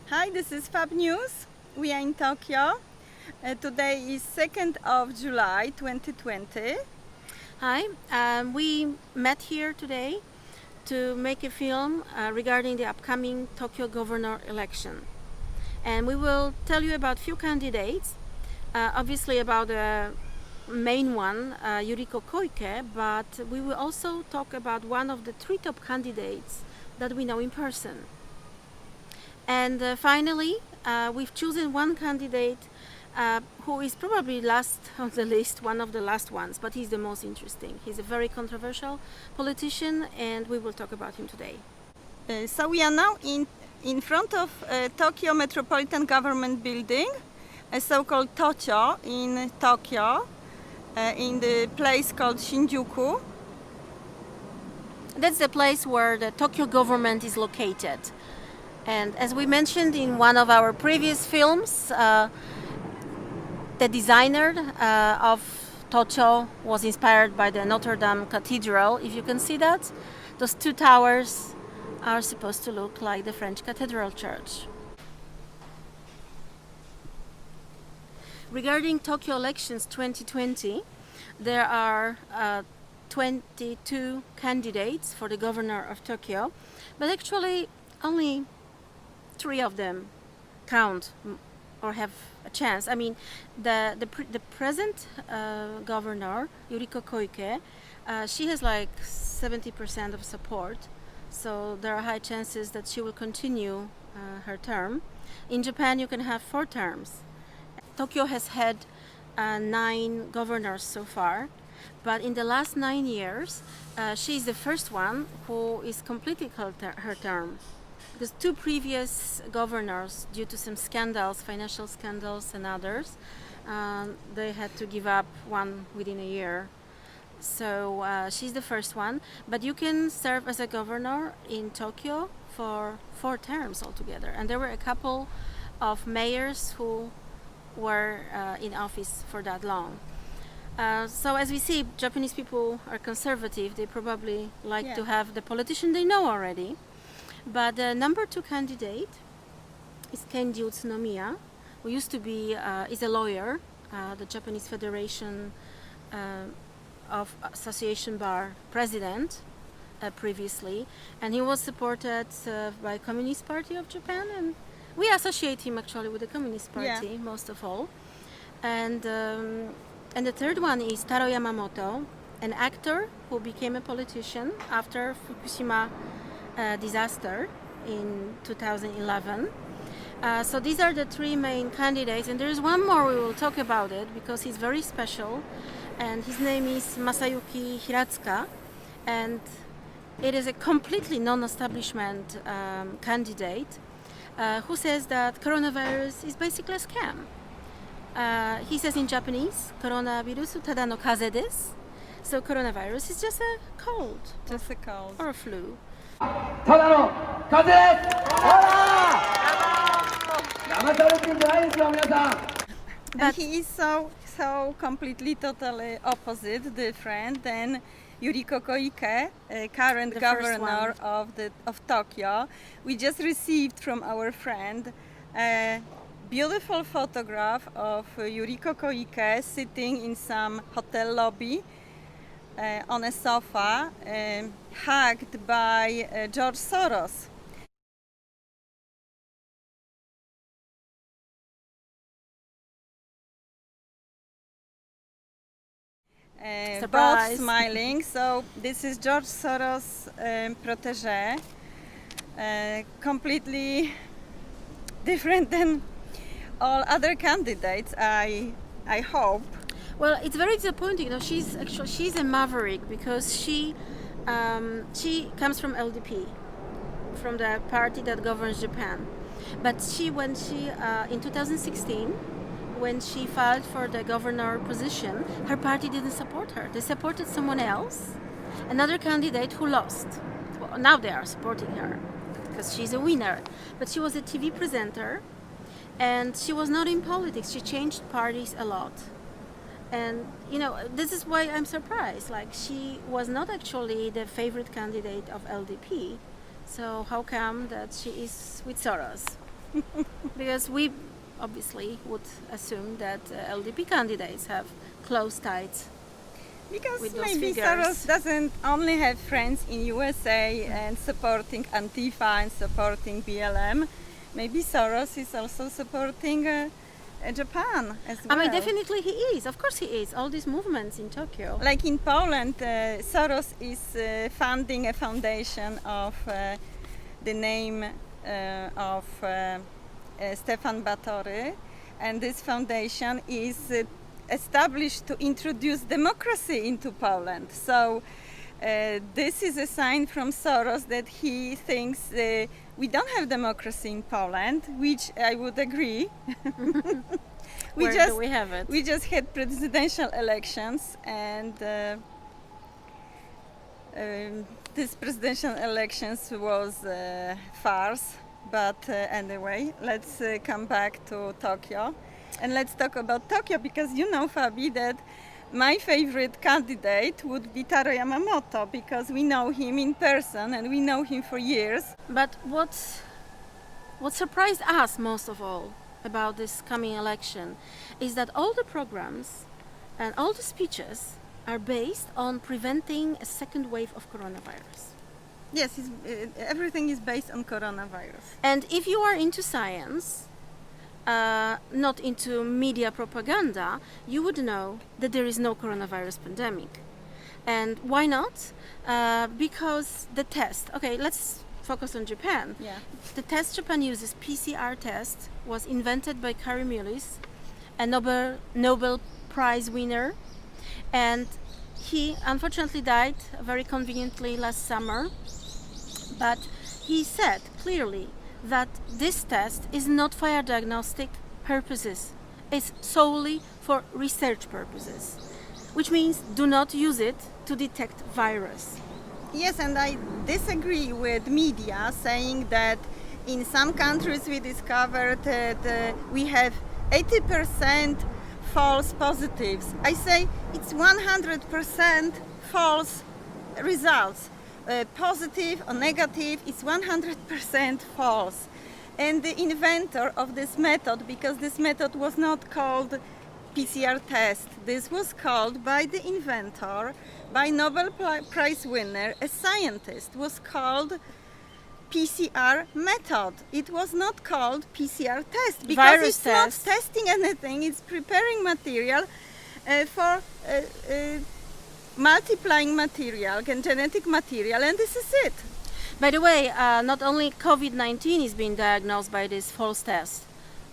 Hi, this is Fab News. We are in Tokyo. Today is 2nd of July 2020. Hi, we met here today to make a film regarding the upcoming Tokyo governor election. And we will tell you about few candidates, obviously about the main one, Yuriko Koike, but we will also talk about one of the three top candidates that we know in person. And finally, we've chosen one candidate who is probably last on the list, one of the last ones, but he's the most interesting. He's a very controversial politician, and we will talk about him today. So we are now in front of Tokyo Metropolitan Government Building, a so-called Tocho in Tokyo, in the place called Shinjuku. That's the place where the Tokyo government is located. And as we mentioned in one of our previous films, the designer of Tocho was inspired by the Notre Dame Cathedral. If you can see that, those two towers are supposed to look like the French Cathedral Church. Regarding Tokyo elections 2020, there are 22 candidates for the governor of Tokyo, but actually only 3 of them count or have a chance. I mean, the present governor, Yuriko Koike, she has like 70% of support, so there are high chances that she will continue her term. In Japan, you can have 4 terms. Tokyo has had 9 governors so far, but in the last 9 years, she is the first one who is completing her term. Because 2 previous governors, due to some scandals, financial scandals and others, they had to give up one within a year. So she's the first one, but you can serve as a governor in Tokyo for 4 terms altogether. And there were a couple of mayors who were in office for that long. So as we see, Japanese people are conservative. They probably like to have the politician they know already. But the number 2 candidate is Kenji Utsunomiya, who used to be is a lawyer, the Japanese Federation of Association Bar president previously, and he was supported by Communist Party of Japan, and we associate him actually with the Communist Party most of all. And the third one is Taro Yamamoto, an actor who became a politician after Fukushima disaster in 2011. So these are the 3 main candidates, and there is one more. We will talk about it because he's very special, and his name is Masayuki Hiratsuka, and it is a completely non-establishment candidate who says that coronavirus is basically a scam. He says in Japanese, "Coronavirus tada no kaze desu." So coronavirus is just a cold, Just a cold. or a flu. ただの風です。ほら騙されてんじゃないですよ皆さん。 And he is so completely, totally opposite, different than Yuriko Koike, current The first governor of Tokyo. We just received from our friend a beautiful photograph of Yuriko Koike sitting in some hotel lobby on a sofa, hugged by George Soros. Both smiling. So this is George Soros' protégé, completely different than all other candidates, I hope. Well, it's very disappointing. You know, she's a maverick because she comes from LDP, from the party that governs Japan. But when she in 2016, when she filed for the governor position, her party didn't support her. They supported someone else, another candidate who lost. Well, now they are supporting her because she's a winner. But she was a TV presenter, and she was not in politics. She changed parties a lot. And you know, this is why I'm surprised. Like, she was not actually the favorite candidate of LDP. So how come that she is with Soros? Because we obviously would assume that LDP candidates have close ties. Because With those maybe figures. Soros doesn't only have friends in USA and supporting Antifa and supporting BLM. Maybe Soros is also supporting Japan as well. I mean, definitely he is. Of course he is. All these movements in Tokyo. Like in Poland, Soros is funding a foundation of the name of Stefan Batory, and this foundation is established to introduce democracy into Poland. So this is a sign from Soros that he thinks we don't have democracy in Poland, which I would agree. Where do we have it? We just had presidential elections, and this presidential elections was a farce. But anyway, let's come back to Tokyo. And let's talk about Tokyo, because you know, Fabi, that my favorite candidate would be Taro Yamamoto, because we know him in person and we know him for years. But what surprised us most of all about this coming election is that all the programs and all the speeches are based on preventing a second wave of coronavirus. Yes, everything is based on coronavirus. And if you are into science, not into media propaganda, you would know that there is no coronavirus pandemic. And why not? Because the test, okay, let's focus on Japan. Yeah. The test Japan uses, PCR test, was invented by Kari Mullis, a Nobel Prize winner, and he unfortunately died very conveniently last summer. But he said clearly that this test is not for diagnostic purposes. It's solely for research purposes, which means do not use it to detect virus. Yes, and I disagree with media saying that in some countries we discovered that we have 80% false positives. I say it's 100% false results. Positive or negative is 100% false. And the inventor of this method, because this method was not called PCR test, this was called by the inventor, by Nobel Prize winner, a scientist, was called PCR method. It was not called PCR test, because Virus it's test. not testing anything, it's preparing material for multiplying material, genetic material, and this is it. By the way, not only COVID-19 is being diagnosed by this false test,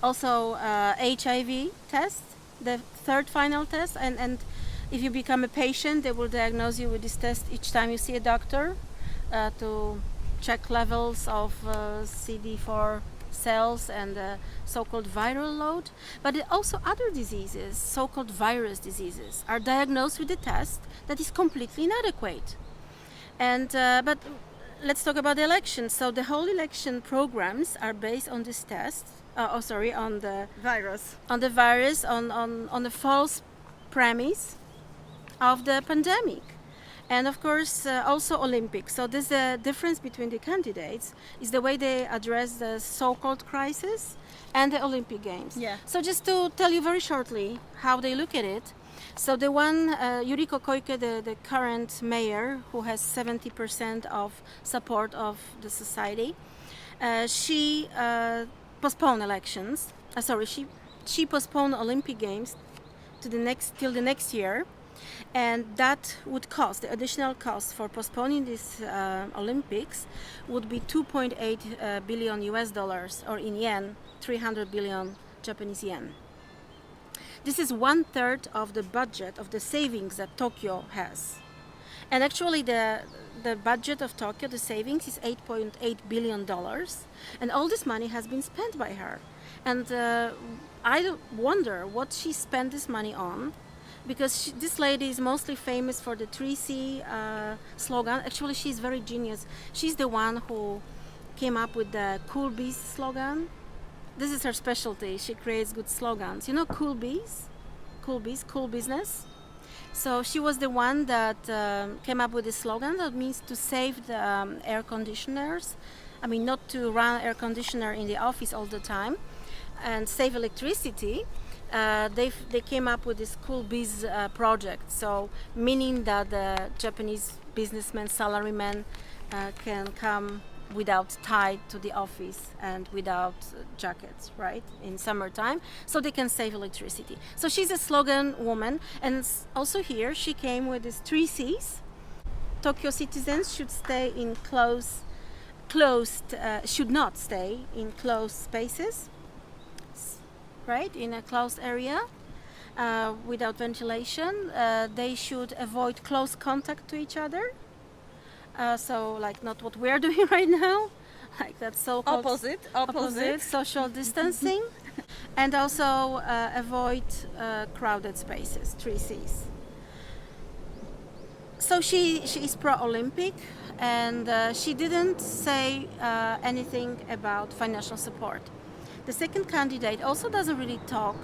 also HIV test, the third final test, and if you become a patient, they will diagnose you with this test each time you see a doctor to check levels of CD4 cells and so-called viral load. But also other diseases, so-called virus diseases, are diagnosed with a test that is completely inadequate. And but let's talk about the election. So the whole election programs are based on this test. On the Virus. on the virus, on the false premise of the pandemic. And of course, also Olympics. So there's a difference between the candidates is the way they address the so-called crisis and the Olympic Games. Yeah. So just to tell you very shortly how they look at it. So the one, Yuriko Koike, the current mayor, who has 70% of support of the society, she postponed elections. She postponed Olympic Games to till the next year. And that would cost, the additional cost for postponing this Olympics would be 2.8 billion US dollars, or in yen, 300 billion Japanese yen. This is 1/3 of the budget of the savings that Tokyo has. And actually the budget of Tokyo, the savings, is $8.8 billion. And all this money has been spent by her. And I wonder what she spent this money on, because this lady is mostly famous for the 3C slogan. Actually, she's very genius. She's the one who came up with the Cool Bees slogan. This is her specialty. She creates good slogans. You know Cool Bees? Cool Bees, cool business. So she was the one that came up with this slogan that means to save the air conditioners I mean, not to run air conditioner in the office all the time and save electricity, they came up with this cool biz project. So meaning that the Japanese businessmen, salarymen can come without tie to the office and without jackets, right, in summertime, so they can save electricity. So she's a slogan woman, and also here she came with these 3 C's. Tokyo citizens should stay in should not stay in closed spaces, right, in a closed area without ventilation. They should avoid close contact to each other. So like not what we're doing right now, like that so-called opposite social distancing, and also avoid crowded spaces, 3 C's. So she is pro-Olympic, and she didn't say anything about financial support. The second candidate also doesn't really talk,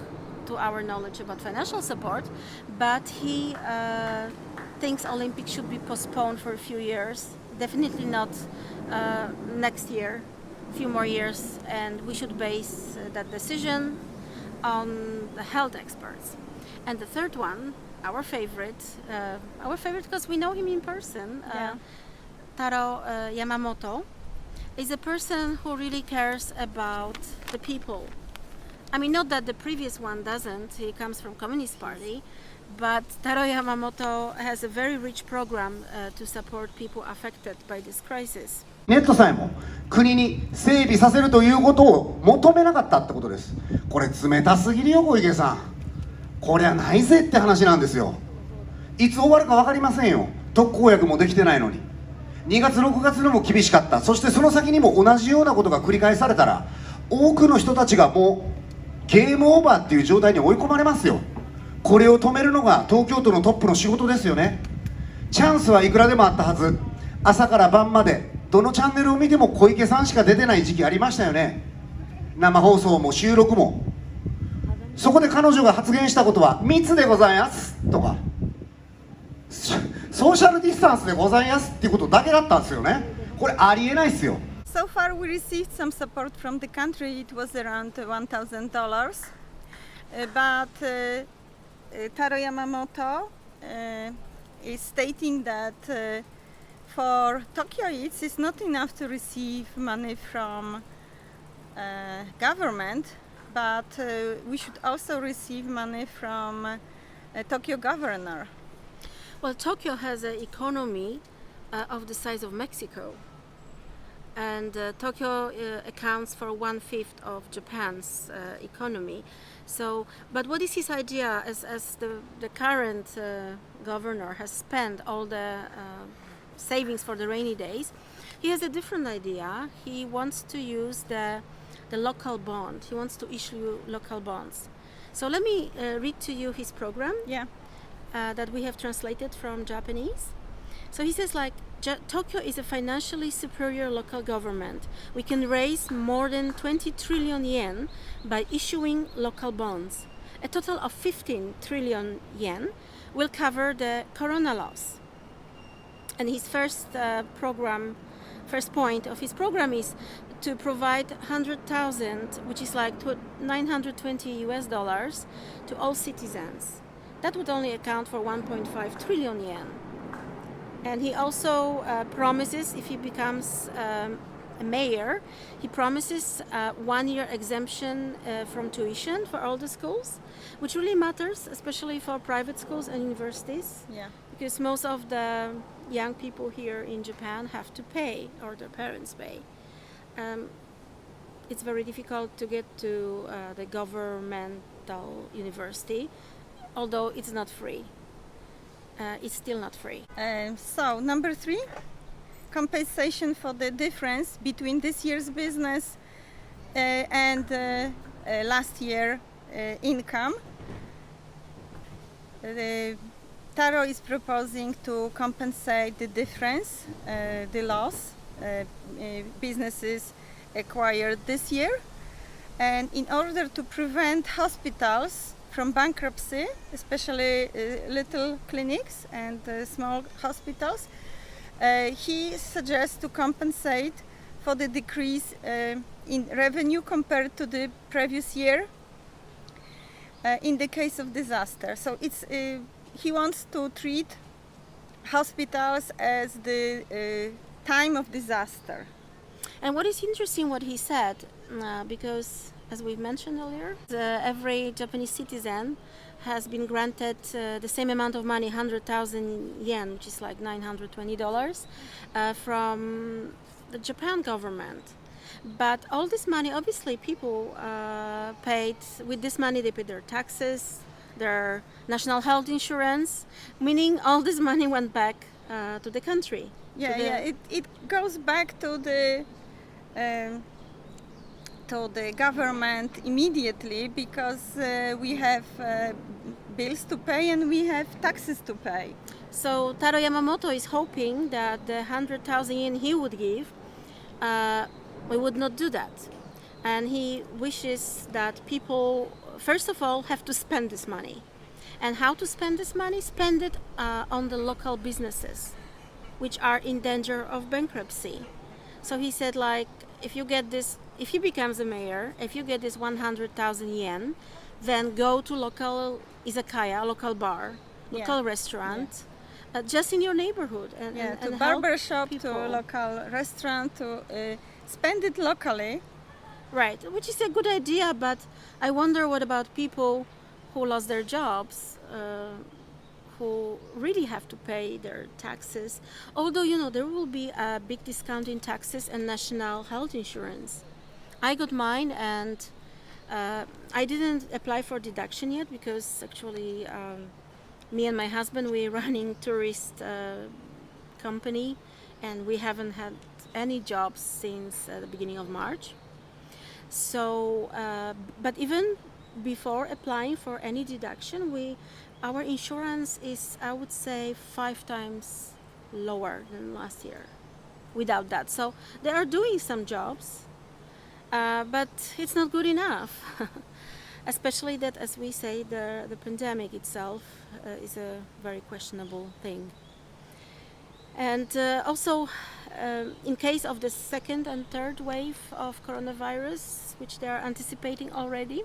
to our knowledge, about financial support, but he thinks Olympics should be postponed for a few years, definitely not next year, a few more years, and we should base that decision on the health experts. And the third one, our favorite because we know him in person, Taro Yamamoto, is a person who really cares about the people. I mean, not that the previous one doesn't, he comes from Communist Party, but Taro Yamamoto has a very rich program to support people affected by this crisis. ネットさえも国に整備させるということを求めなかったってことです。これ冷たすぎるよ、小池さん。こりゃないぜって話なんですよ。いつ終わるか分かりませんよ。特効薬もできてないのに。2月6月でも厳しかった。そしてその先にも同じようなことが繰り返されたら、多くの人たちがもうゲームオーバーっていう状態に追い込まれますよ。これを止めるのが東京都のトップの仕事ですよね。チャンスはいくらでもあったはず。朝から晩までどのチャンネルを見ても小池さんしか出てない時期ありましたよね。生放送も収録も。そこで彼女が発言したことは密でございますとかソーシャルディスタンスでございますっていうことだけだったんですよね。これありえないですよ。So far we received some support from the country. It was around $1,000. But Taro Yamamoto is stating that for Tokyo it's not enough to receive money from government, but we should also receive money from Tokyo governor. Well, Tokyo has an economy of the size of Mexico, and Tokyo accounts for 1/5 of Japan's economy. So, but what is his idea? As the current governor has spent all the savings for the rainy days, he has a different idea. He wants to use the local bond. He wants to issue local bonds. So let me read to you his program. Yeah. That we have translated from Japanese. So he says, like, Tokyo is a financially superior local government. We can raise more than 20 trillion yen by issuing local bonds. A total of 15 trillion yen will cover the corona loss. And his first point of his program is to provide 100,000, which is like $920 to all citizens. That would only account for 1.5 trillion yen. And he also promises, if he becomes a mayor, he promises 1 year exemption from tuition for all the schools, which really matters, especially for private schools and universities. Yeah. Because most of the young people here in Japan have to pay, or their parents pay. It's very difficult to get to the governmental university, although it's not free. It's still not free. So number 3, compensation for the difference between this year's business and last year income. Taro is proposing to compensate the difference, the loss businesses acquired this year, and in order to prevent hospitals from bankruptcy, especially little clinics and small hospitals, he suggests to compensate for the decrease in revenue compared to the previous year in the case of disaster. So it's he wants to treat hospitals as the time of disaster. And what is interesting what he said, because as we've mentioned earlier, every Japanese citizen has been granted the same amount of money, 100,000 yen, which is like $920, from the Japan government. But all this money, obviously, people paid, with this money they paid their taxes, their national health insurance, meaning all this money went back to the country. It goes back to the government immediately, because we have bills to pay and we have taxes to pay. So Taro Yamamoto is hoping that the 100,000 yen he would give, we would not do that. And he wishes that people, first of all, have to spend this money. And how to spend this money? Spend it on the local businesses, which are in danger of bankruptcy. So he said, like, if you get this, if he becomes a mayor, if you get this 100,000 yen, then go to local izakaya, local bar, local restaurant, just in your neighborhood. And to barber shop, to local restaurant, to spend it locally. Right, which is a good idea, but I wonder what about people who lost their jobs, who really have to pay their taxes. Although, you know, there will be a big discount in taxes and national health insurance. I got mine, and I didn't apply for deduction yet, because actually me and my husband, we're running tourist company, and we haven't had any jobs since the beginning of March. So, but even before applying for any deduction, our insurance is, I would say, 5 times lower than last year without that. So they are doing some jobs, but it's not good enough. Especially that, as we say, the pandemic itself is a very questionable thing. And also, in case of the second and third wave of coronavirus, which they are anticipating already,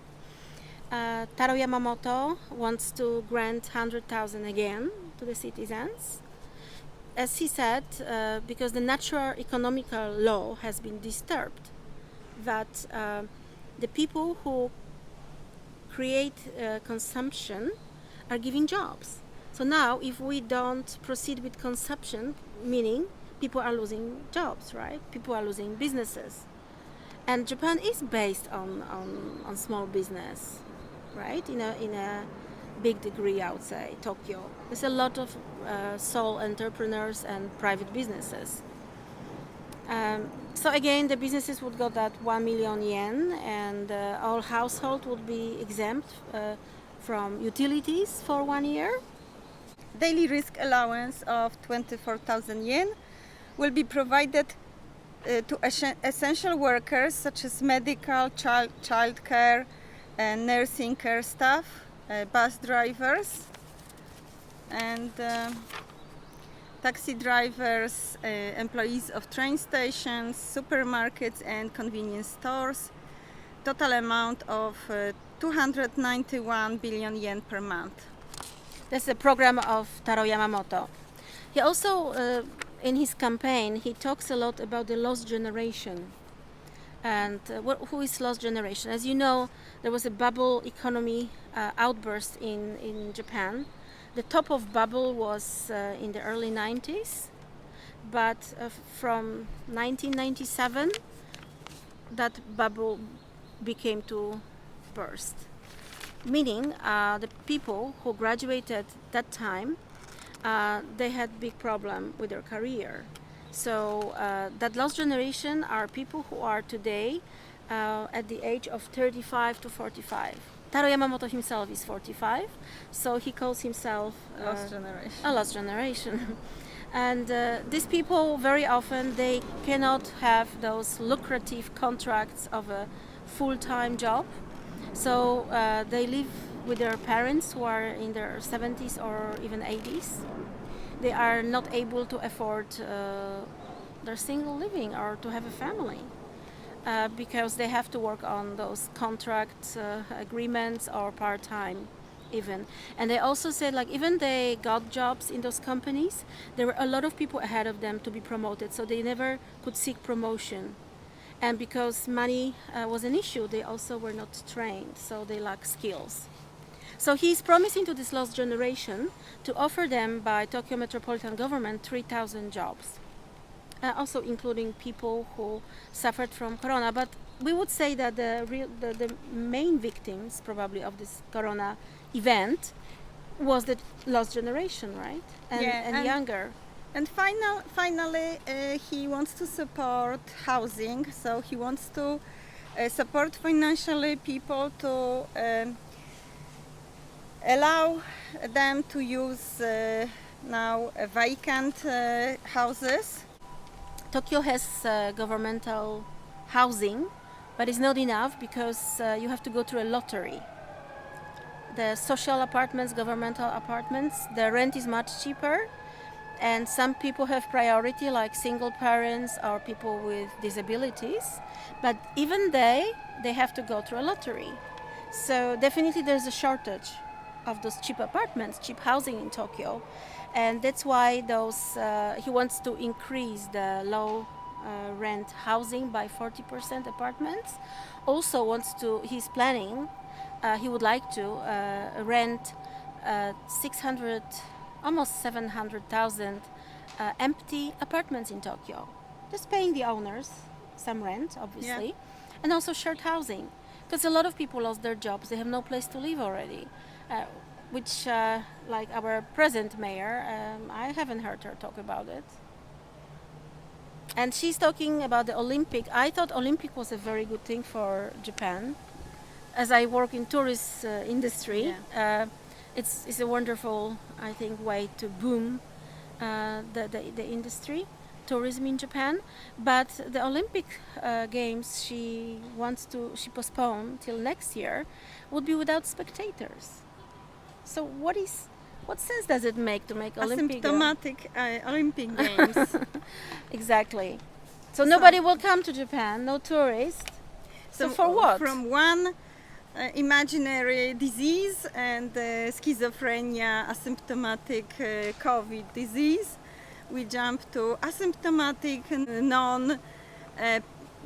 Taro Yamamoto wants to grant 100,000 again to the citizens. As he said, because the natural economical law has been disturbed, that the people who create consumption are giving jobs. So now, if we don't proceed with consumption, meaning people are losing jobs, right? People are losing businesses. And Japan is based on small business, right? In a big degree, I would say, Tokyo. There's a lot of sole entrepreneurs and private businesses. So again, the businesses would get that 1 million yen, and all household would be exempt from utilities for 1 year. Daily risk allowance of 24,000 yen will be provided to essential workers such as medical, child care, and nursing care staff, bus drivers, and taxi drivers, employees of train stations, supermarkets and convenience stores. Total amount of 291 billion yen per month. That's the program of Taro Yamamoto. He also, in his campaign, he talks a lot about the lost generation. And who is lost generation? As you know, there was a bubble economy outburst in Japan. The top of bubble was in the early 90s, but from 1997, that bubble became to burst. Meaning the people who graduated that time, they had big problem with their career. So that lost generation are people who are today at the age of 35 to 45. Taro Yamamoto himself is 45, so he calls himself Lost generation. A lost generation. And these people, very often, they cannot have those lucrative contracts of a full-time job. So they live with their parents who are in their 70s or even 80s. They are not able to afford their single living or to have a family. Because they have to work on those contract agreements or part-time even. And they also said, like, even they got jobs in those companies, there were a lot of people ahead of them to be promoted, so they never could seek promotion. And because money was an issue, they also were not trained, so they lack skills. So he's promising to this lost generation to offer them by Tokyo Metropolitan Government 3,000 jobs. Also including people who suffered from corona, but we would say that the main victims probably of this corona event was the lost generation, right? And younger. And finally, he wants to support housing, so he wants to support financially people to allow them to use now vacant houses. Tokyo has governmental housing, but it's not enough because you have to go through a lottery. The social apartments, governmental apartments, the rent is much cheaper, and some people have priority, like single parents or people with disabilities, but even they have to go through a lottery. So definitely there's a shortage of those cheap apartments, cheap housing in Tokyo. And that's why he wants to increase the low rent housing by 40% apartments. Also he's planning, he would like to rent 600, almost 700,000 empty apartments in Tokyo. Just paying the owners some rent, obviously, and also shared housing. Because a lot of people lost their jobs, they have no place to live already. Which, like our present mayor, I haven't heard her talk about it. And she's talking about the Olympic. I thought Olympic was a very good thing for Japan. As I work in tourist industry, it's a wonderful, I think, way to boom the industry, tourism in Japan. But the Olympic Games she postponed till next year would be without spectators. So what sense does it make to make Olympic asymptomatic Olympic Games? Exactly. So nobody will come to Japan, no tourists. So for what? From one imaginary disease and schizophrenia, asymptomatic COVID disease, we jump to asymptomatic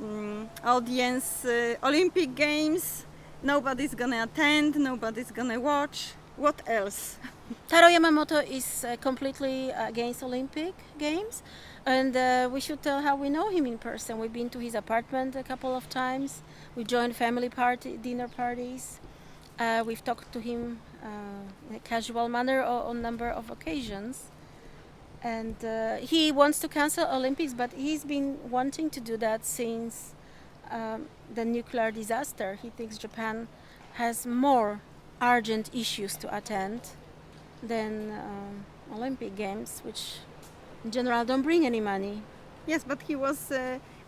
non-audience Olympic Games. Nobody's gonna attend, nobody's gonna watch. What else? Taro Yamamoto is completely against Olympic Games, and we should tell how we know him in person. We've been to his apartment a couple of times. We joined family dinner parties. We've talked to him in a casual manner on a number of occasions. And he wants to cancel Olympics, but he's been wanting to do that since the nuclear disaster. He thinks Japan has more urgent issues to attend than Olympic Games, which in general don't bring any money. Yes, but he was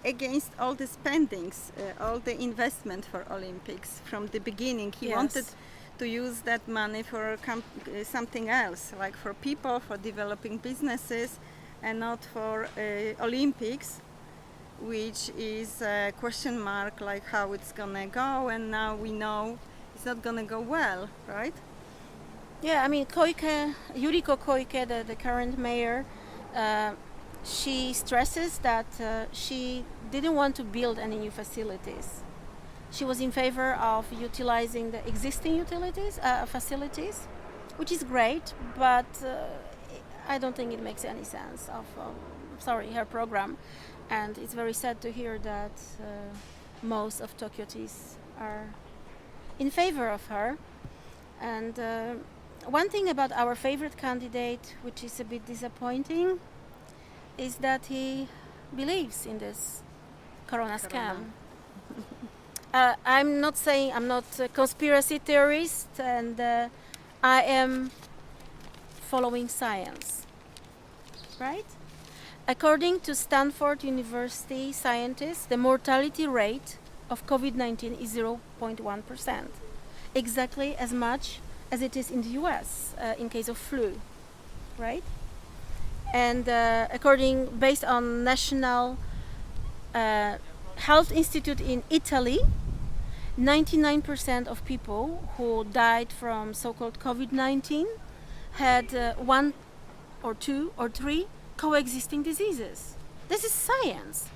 against all the spendings, all the investment for Olympics from the beginning. He wanted to use that money for something else, like for people, for developing businesses, and not for Olympics, which is a question mark, like how it's gonna go, and now we know it's not gonna go well, right? Yeah, I mean, Yuriko Koike, the current mayor, she stresses that she didn't want to build any new facilities. She was in favor of utilizing the existing facilities, which is great, but I don't think it makes any sense of her program. And it's very sad to hear that most of Tokyotis are in favor of her. And one thing about our favorite candidate, which is a bit disappointing, is that he believes in this corona scam. I'm not a conspiracy theorist, and I am following science, right? According to Stanford University scientists, the mortality rate of COVID-19 is 0.1%, exactly as much as it is in the US in case of flu, right? And based on National Health Institute in Italy, 99% of people who died from so-called COVID-19 had one or two or three coexisting diseases. This is science,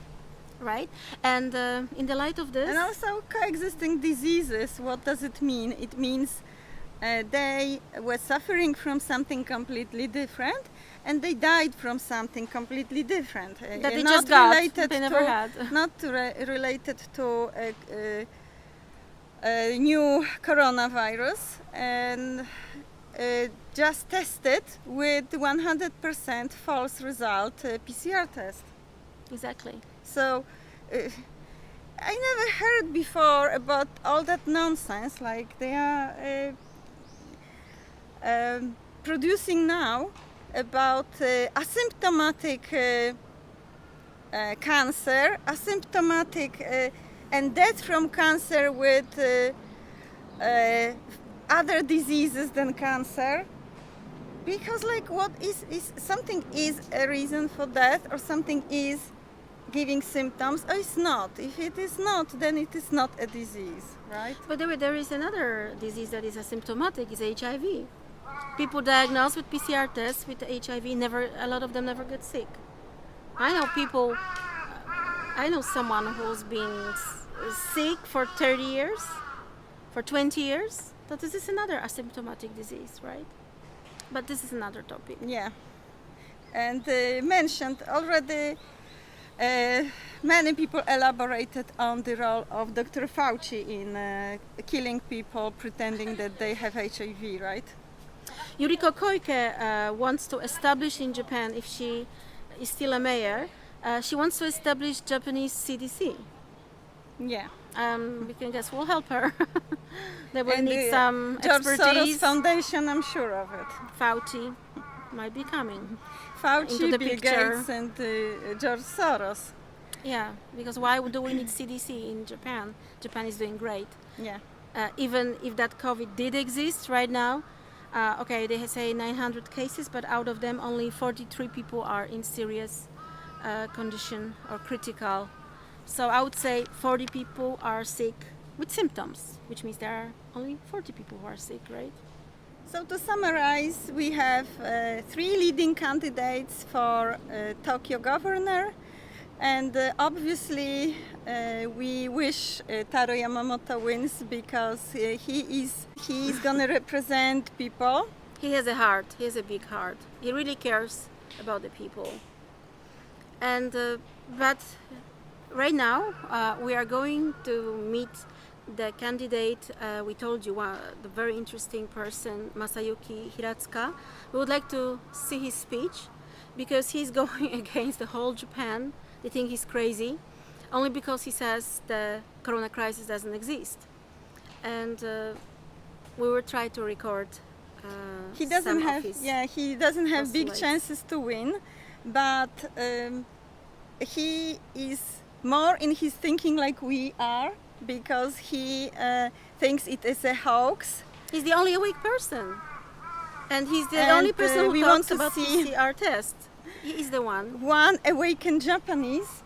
right? And in the light of this... And also coexisting diseases, what does it mean? It means they were suffering from something completely different, and they died from something completely different. That they not just got, related they never to, had. Not related to a new coronavirus, and just tested with 100% false result PCR test. Exactly. So I never heard before about all that nonsense like they are producing now about asymptomatic cancer, asymptomatic and death from cancer with other diseases than cancer. Because like what is something is a reason for death, or something is giving symptoms, or it's not. If it is not, then it is not a disease, right? But there is another disease that is asymptomatic, is HIV. People diagnosed with PCR tests with HIV, a lot of them never get sick. I know someone who's been sick for 30 years, for 20 years. So this is another asymptomatic disease, right? But this is another topic. Yeah. And mentioned already, many people elaborated on the role of Dr. Fauci in killing people pretending that they have HIV, right? Yuriko Koike wants to establish in Japan, if she is still a mayor, she wants to establish Japanese CDC. Yeah. We can guess we'll help her. They will And need some George expertise. Soros Foundation, I'm sure of it. Fauci might be coming. Fauci, Into the Bill picture. Gates, and George Soros. Yeah, because why do we need CDC in Japan? Japan is doing great. Yeah. Even if that COVID did exist right now, okay, they say 900 cases, but out of them only 43 people are in serious condition or critical. So I would say 40 people are sick with symptoms, which means there are only 40 people who are sick, right? So to summarize, we have 3 leading candidates for Tokyo governor, and obviously we wish Taro Yamamoto wins because he is gonna represent people. He has a heart. He has a big heart. He really cares about the people. And but right now we are going to meet the candidate. We told you the very interesting person, Masayuki Hiratsuka. We would like to see his speech because he's going against the whole Japan. They think he's crazy only because he says the corona crisis doesn't exist. And we will try to record He doesn't some have of his he doesn't have big postulates. chances to win, but he is more in his thinking like we are, because he thinks it is a hoax. He's the only awake person, and he's the And, only person who we talks want to about see- PCR test. He is the one. One awakened Japanese,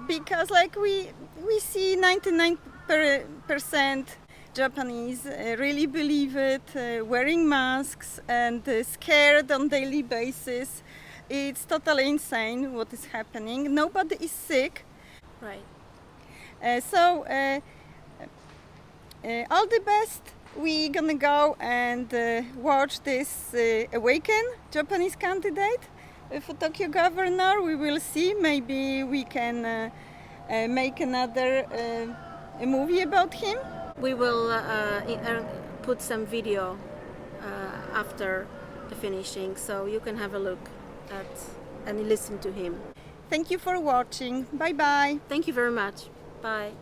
because like we see 99% Japanese really believe it, wearing masks and scared on daily basis. It's totally insane what is happening. Nobody is sick. Right. So all the best. We're gonna go and watch this awaken Japanese candidate for Tokyo governor. We will see. Maybe we can make another a movie about him. We will put some video after the finishing, so you can have a look at and listen to him. Thank you for watching. Bye bye. Thank you very much. Bye.